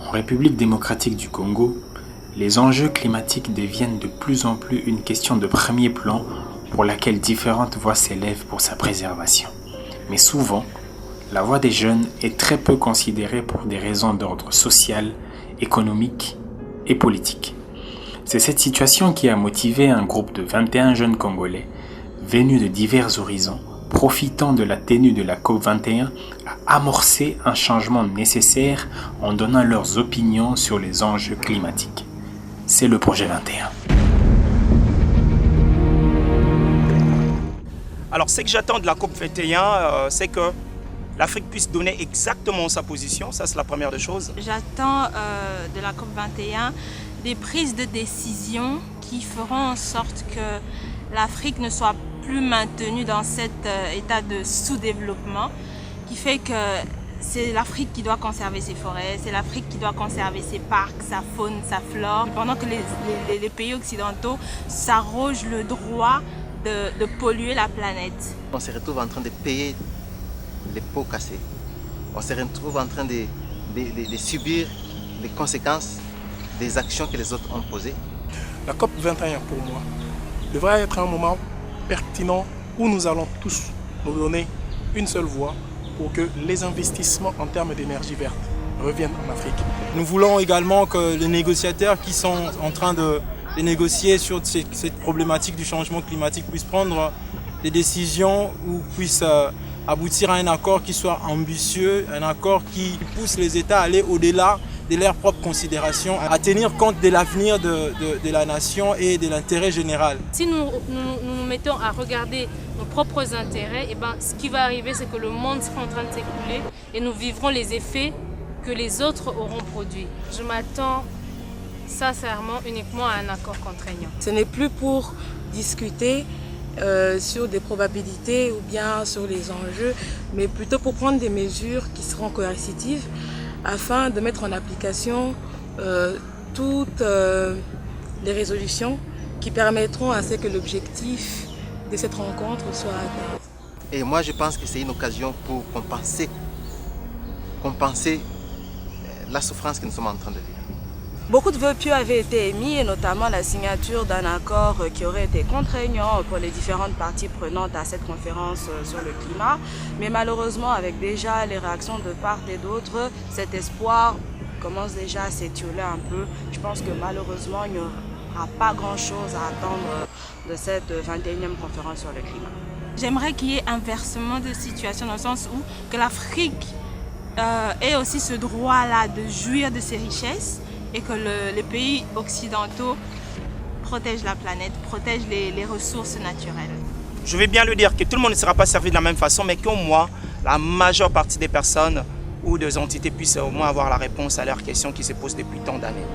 En République démocratique du Congo, les enjeux climatiques deviennent de plus en plus une question de premier plan pour laquelle différentes voix s'élèvent pour sa préservation. Mais souvent, la voix des jeunes est très peu considérée pour des raisons d'ordre social, économique et politique. C'est cette situation qui a motivé un groupe de 21 jeunes Congolais venus de divers horizons, profitant de la tenue de la COP21, à amorcer un changement nécessaire en donnant leurs opinions sur les enjeux climatiques. C'est le projet 21. Alors ce que j'attends de la COP21, c'est que l'Afrique puisse donner exactement sa position, ça c'est la première des choses. J'attends de la COP21 des prises de décision qui feront en sorte que l'Afrique ne soit plus maintenue dans cet état de sous-développement qui fait que c'est l'Afrique qui doit conserver ses forêts, c'est l'Afrique qui doit conserver ses parcs, sa faune, sa flore, pendant que les pays occidentaux s'arrogent le droit de polluer la planète. On se retrouve en train de payer les pots cassés. On se retrouve en train de subir les conséquences des actions que les autres ont posées. La COP 21 pour moi devrait être un moment pertinent où nous allons tous nous donner une seule voix pour que les investissements en termes d'énergie verte reviennent en Afrique. Nous voulons également que les négociateurs qui sont en train de négocier sur cette problématique du changement climatique puissent prendre des décisions ou puissent aboutir à un accord qui soit ambitieux, un accord qui pousse les États à aller au-delà de leurs propres considérations, à tenir compte de l'avenir de la nation et de l'intérêt général. Si nous mettons à regarder nos propres intérêts, ce qui va arriver, c'est que le monde sera en train de s'écouler et nous vivrons les effets que les autres auront produits. Je m'attends sincèrement uniquement à un accord contraignant. Ce n'est plus pour discuter sur des probabilités ou bien sur les enjeux, mais plutôt pour prendre des mesures qui seront coercitives afin de mettre en application toutes les résolutions qui permettront à ce que l'objectif de cette rencontre soit atteint. Et moi je pense que c'est une occasion pour compenser la souffrance que nous sommes en train de vivre. Beaucoup de vœux pieux avaient été émis, et notamment la signature d'un accord qui aurait été contraignant pour les différentes parties prenantes à cette conférence sur le climat. Mais malheureusement, avec déjà les réactions de part et d'autre, cet espoir commence déjà à s'étioler un peu. Je pense que malheureusement, il n'y aura pas grand-chose à attendre de cette 21e conférence sur le climat. J'aimerais qu'il y ait un inversement de situation dans le sens où que l'Afrique ait aussi ce droit-là de jouir de ses richesses, et que les pays occidentaux protègent la planète, protègent les ressources naturelles. Je vais bien le dire que tout le monde ne sera pas servi de la même façon, mais qu'au moins la majeure partie des personnes ou des entités puissent au moins avoir la réponse à leurs questions qui se posent depuis tant d'années.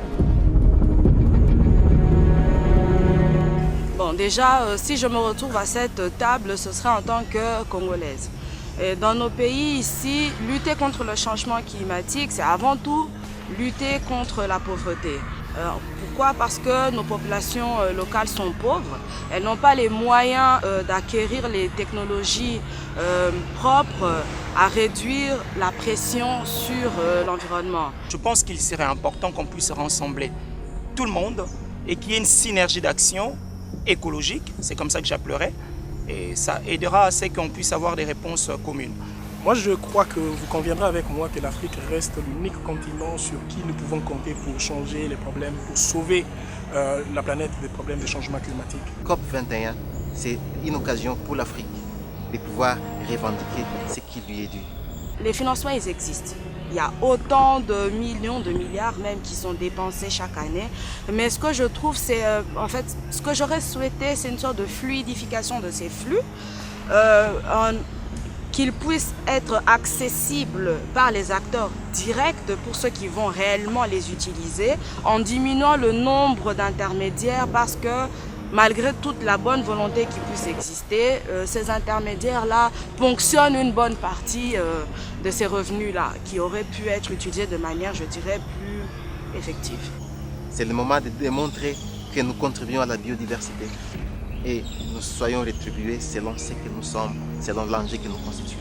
Bon, déjà, si je me retrouve à cette table, ce serait en tant que Congolaise. Et dans nos pays ici, lutter contre le changement climatique, c'est avant tout lutter contre la pauvreté. Pourquoi? Parce que nos populations locales sont pauvres. Elles n'ont pas les moyens d'acquérir les technologies propres à réduire la pression sur l'environnement. Je pense qu'il serait important qu'on puisse rassembler tout le monde et qu'il y ait une synergie d'action écologique, c'est comme ça que j'appellerais, et ça aidera à ce qu'on puisse avoir des réponses communes. Moi, je crois que vous conviendrez avec moi que l'Afrique reste l'unique continent sur qui nous pouvons compter pour changer les problèmes, pour sauver la planète des problèmes de changement climatique. COP 21, c'est une occasion pour l'Afrique de pouvoir revendiquer ce qui lui est dû. Les financements, ils existent. Il y a autant de millions, de milliards même qui sont dépensés chaque année. Mais ce que je trouve, c'est en fait, ce que j'aurais souhaité, c'est une sorte de fluidification de ces flux. Qu'ils puissent être accessibles par les acteurs directs pour ceux qui vont réellement les utiliser, en diminuant le nombre d'intermédiaires, parce que malgré toute la bonne volonté qui puisse exister, ces intermédiaires-là ponctionnent une bonne partie de ces revenus-là, qui auraient pu être utilisés de manière, je dirais, plus effective. C'est le moment de démontrer que nous contribuons à la biodiversité et nous soyons rétribués selon ce que nous sommes, selon l'enjeu que nous constituons.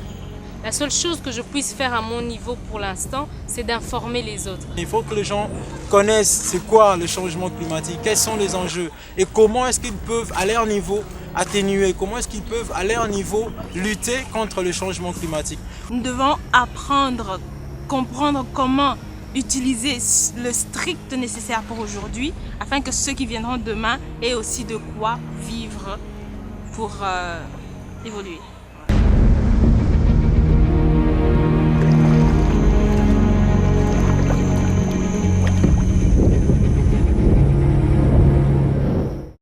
La seule chose que je puisse faire à mon niveau pour l'instant, c'est d'informer les autres. Il faut que les gens connaissent c'est quoi le changement climatique, quels sont les enjeux et comment est-ce qu'ils peuvent à leur niveau atténuer, comment est-ce qu'ils peuvent à leur niveau lutter contre le changement climatique. Nous devons apprendre, comprendre comment utiliser le strict nécessaire pour aujourd'hui afin que ceux qui viendront demain aient aussi de quoi vivre pour évoluer.